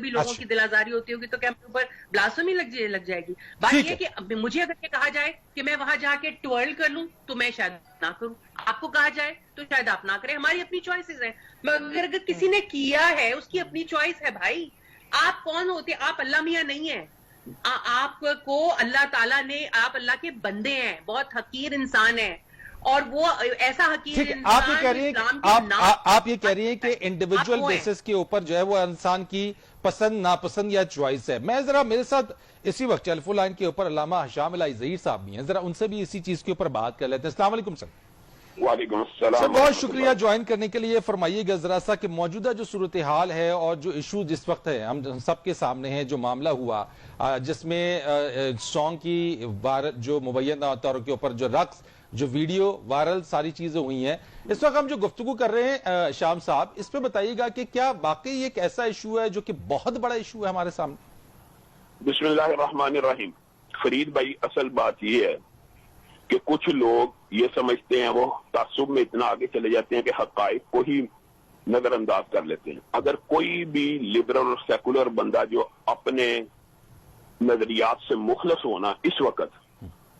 بھی لوگوں کی دل آزاری ہوتی ہوگی تو کیا میرے اوپر بلاسفیمی لگ جائے گی؟ بات یہ ہے کہ مجھے اگر یہ کہا جائے کہ میں وہاں جا کے ٹوئرل کر لوں تو میں شاید نہ کروں، آپ کو کہا جائے تو شاید آپ نہ کریں، ہماری اپنی چوائسیز ہیں، مگر اگر کسی نے کیا ہے اس کی اپنی چوائس ہے بھائی۔ آپ کون ہوتے؟ آپ اللہ میاں نہیں ہیں، آپ کو اللہ تعالیٰ نے، آپ اللہ کے بندے ہیں، بہت حقیر انسان ہیں، اور وہ ایسا حقیر انسان آپ یہ کہہ رہی ہیں کہ آپ یہ کہہ رہی ہیں کہ انڈیویجول بیسس کے اوپر جو ہے وہ انسان کی پسند ناپسند یا چوائس ہے۔ میں ذرا میرے ساتھ اسی وقت ٹیلیفون لائن کے اوپر علامہ ہشام الہی ظہیر صاحب بھی ہیں، ذرا ان سے بھی اسی چیز کے اوپر بات کر لیتے ہیں۔ السلام علیکم سر۔ وعلیکم السلام سر بہت شکریہ جوائن کرنے کے لیے۔ فرمائیے گا ذرا سا کہ موجودہ جو صورتحال ہے اور جو ایشو جس وقت ہے ہم سب کے سامنے ہے، جو معاملہ ہوا جس میں سانگ کی جو مبینہ طور کے اوپر جو رقص، جو ویڈیو وائرل ساری چیزیں ہوئی ہیں، اس وقت ہم جو گفتگو کر رہے ہیں شام صاحب، اس پہ بتائیے گا کہ کیا واقعی ایک ایسا ایشو ہے جو کہ بہت بڑا ایشو ہے ہمارے سامنے؟ بسم اللہ الرحمن الرحیم۔ فرید بھائی، اصل بات یہ ہے کہ کچھ لوگ یہ سمجھتے ہیں، وہ تعصب میں اتنا آگے چلے جاتے ہیں کہ حقائق کو ہی نظر انداز کر لیتے ہیں۔ اگر کوئی بھی لبرل اور سیکولر بندہ جو اپنے نظریات سے مخلص ہونا اس وقت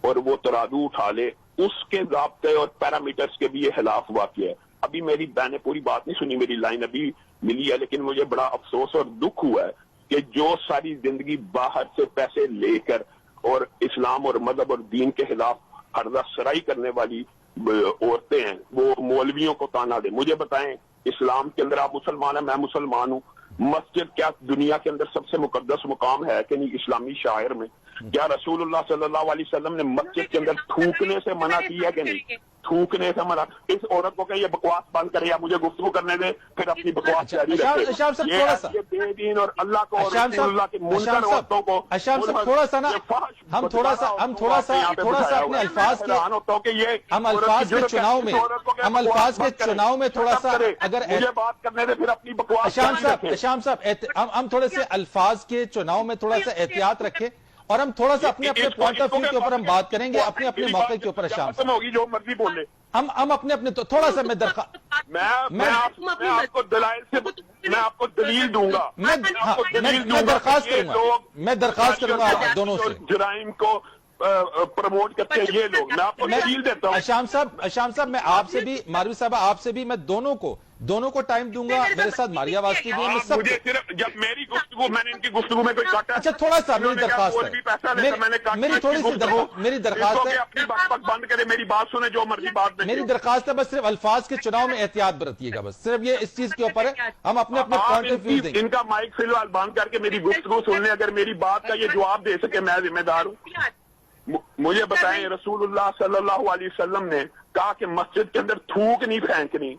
اور وہ ترازو اٹھا لے، اس کے ضابطے اور پیرامیٹرز کے بھی یہ خلاف واقع ہے۔ ابھی میری بہن نے پوری بات نہیں سنی، میری لائن ابھی ملی ہے، لیکن مجھے بڑا افسوس اور دکھ ہوا ہے کہ جو ساری زندگی باہر سے پیسے لے کر اور اسلام اور مذہب اور دین کے خلاف ہردہ سرائی کرنے والی عورتیں ہیں، وہ مولویوں کو تانا دیں۔ مجھے بتائیں، اسلام کے اندر آپ مسلمان ہیں، میں مسلمان ہوں، مسجد کیا دنیا کے اندر سب سے مقدس مقام ہے کہ نہیں اسلامی شاعر میں؟ کیا رسول اللہ صلی اللہ علیہ وسلم نے مسجد کے اندر تھوکنے سے منع کیا کہ نہیں؟ تھوکنے سے منع۔ اس عورت کو کہ یہ بکواس بند کرے یا مجھے گفتگو کرنے دے، پھر اپنی بکواس جاری رکھے۔ یہ بے دین اور اللہ کو اور رسول اللہ کے منکر عورتوں کو تھوڑا سا نا ہم تھوڑا سا اپنے الفاظ کے چناؤ میں تھوڑا سا اگر مجھے بات کرنے دے، پھر اپنی بکواس اشام صاحب ہم تھوڑے سے الفاظ کے چناؤ میں تھوڑا سا احتیاط رکھیں، اور ہم تھوڑا سا اپنے پوائنٹ آف ویو کے اوپر ہم بات کریں گے، اپنے موقع کے اوپر۔ اشام صاحب ہوگی جو مرضی بولے، ہم اپنے تھوڑا سا میں آپ کو دلائل سے میں آپ کو دلیل دوں گا، میں درخواست کروں گا آپ دونوں سے۔ جرائم کو پروموٹ کرتے ہیں یہ لوگ، میں آپ کو دلیل دیتا ہوں۔ اشام صاحب میں آپ سے بھی، ماروی صاحبہ آپ سے بھی، میں دونوں کو ٹائم دوں گا، میرے ساتھ ماریا واسطی بھی ہے، مجھے صرف جب میری گفتگو، میں نے ان کی گفتگو میں کوئی کاٹا، اچھا تھوڑا سا میری درخواست ہے، میری درخواست ہے، اپنی بات بند کرے، میری بات سنے، جو مرضی بات دے۔ میری درخواست ہے بس صرف الفاظ کے چناؤ میں احتیاط برتیے گا، بس صرف یہ اس چیز کے اوپر ہے، ہم اپنے پوائنٹ آف ویو دیں گے۔ ان کا مائک فی الحال بند کر کے میری گفتگو سننے، اگر میری بات کا یہ جواب دے سکے میں ذمہ دار ہوں۔ مجھے بتائیں، رسول اللہ صلی اللہ علیہ وسلم نے کہا کہ مسجد کے اندر تھوک نہیں پھینکنی،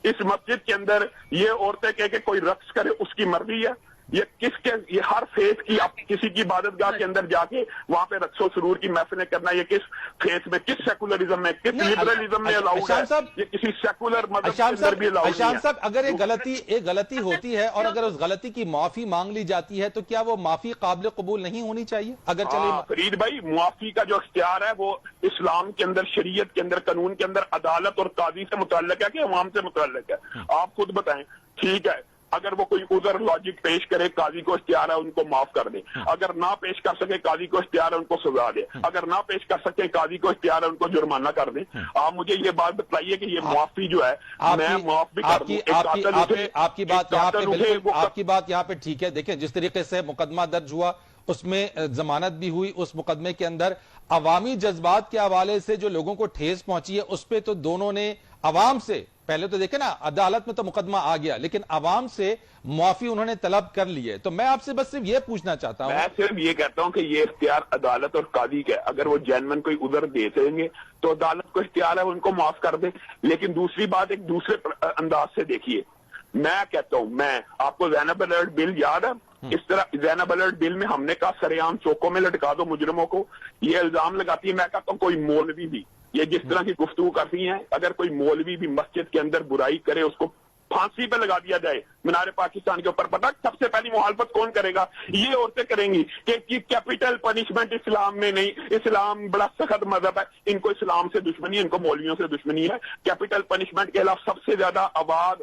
اس مسجد کے اندر یہ عورتیں کہہ کہ کوئی رقص کرے اس کی مرضی ہے؟ یہ ہر فیس کی کسی کی عبادت گاہ کے اندر جا کے وہاں پہ رقص و سرور کی محفلیں کرنا، یہ کس فیس میں، کس سیکولرزم میں، کس لبرلزم میں الاؤڈ ہے؟ یہ کسی سیکولر مذہب کے اندر بھی الاؤڈ نہیں ہے۔ اشام صاحب اگر ایک غلطی ہوتی ہے اور اگر اس غلطی کی معافی مانگ لی جاتی ہے تو کیا وہ معافی قابل قبول نہیں ہونی چاہیے؟ اگر چلے فرید بھائی، معافی کا جو اختیار ہے وہ اسلام کے اندر، شریعت کے اندر، قانون کے اندر عدالت اور قاضی سے متعلق ہے کہ عوام سے متعلق ہے؟ آپ خود بتائیں۔ ٹھیک ہے، اگر وہ کوئی عذر لاجک پیش کرے، قاضی کو اختیار ہے ان کو معاف کر دے، اگر نہ پیش کر سکے قاضی کو اختیار ہے ان کو سزا دے، اگر نہ پیش کر سکے قاضی کو اختیار ہے ان کو جرمانہ کر دے۔ آپ مجھے یہ بات بتائیے کہ یہ معافی جو ہے میں معاف بھی کر دوں؟ آپ کی بات یہاں پہ ٹھیک ہے۔ دیکھیں جس طریقے سے مقدمہ درج ہوا اس میں ضمانت بھی ہوئی، اس مقدمے کے اندر عوامی جذبات کے حوالے سے جو لوگوں کو ٹھیس پہنچی ہے اس پہ تو دونوں نے عوام سے، پہلے تو دیکھیں نا عدالت میں تو مقدمہ آ گیا لیکن عوام سے معافی انہوں نے طلب کر لی ہے۔ تو میں آپ سے بس صرف یہ پوچھنا چاہتا ہوں، میں صرف یہ کہتا ہوں کہ یہ اختیار عدالت اور قاضی کا ہے، اگر وہ جینون کوئی عذر دے دیں گے تو عدالت کو اختیار ہے ان کو معاف کر دیں۔ لیکن دوسری بات ایک دوسرے انداز سے دیکھیے، میں کہتا ہوں، میں آپ کو زینب الرٹ بل یاد ہے؟ اس طرح زینب الرٹ بل میں ہم نے کہا سر عام چوکوں میں لٹکا دو مجرموں کو، یہ الزام لگاتی ہے۔ میں کہتا ہوں کوئی مولوی بھی یہ جس طرح کی گفتگو کرتی ہیں، اگر کوئی مولوی بھی مسجد کے اندر برائی کرے اس کو پھانسی پہ لگا دیا جائے مینار پاکستان کے اوپر، پتہ سب سے پہلی مخالفت کون کرے گا؟ یہ عورتیں کریں گی کہ کیپٹل پنشمنٹ اسلام میں نہیں، اسلام بڑا سخت مذہب ہے، ان کو اسلام سے دشمنی ہے، ان کو مولویوں سے دشمنی ہے۔ کیپٹل پنشمنٹ کے خلاف سب سے زیادہ آواز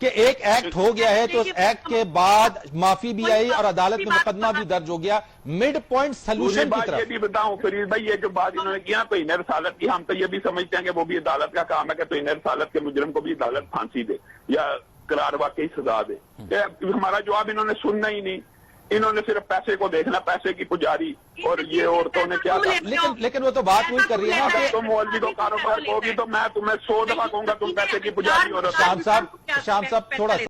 کہ ایک ایکٹ ہو گیا ہے تو اس ایکٹ کے بعد معافی بھی آئی اور عدالت میں مقدمہ بھی درج ہو گیا، مڈ پوائنٹ دوسری سلوشن کی بات یہ طرف۔ بھی بتاؤں فرید بھائی، یہ جو بات انہوں نے کیا توہین رسالت کی، ہم تو یہ بھی سمجھتے ہیں کہ وہ بھی عدالت کا کام ہے کہ توہین رسالت کے مجرم کو بھی عدالت پھانسی دے یا قرار واقعی سزا دے۔ ہمارا جواب انہوں نے سننا ہی نہیں، انہوں نے صرف پیسے کو دیکھنا، پیسے کی پجاری، اور یہ عورتوں نے کیا کہا، لیکن وہ تو بات وہی کر رہی ہے نا کہ تم مولوی کو کاروبار ہوگی تو میں تمہیں 100 دفعہ کہوں گا تم پیسے کی پجاری ہو رہا شام صاحب تھوڑا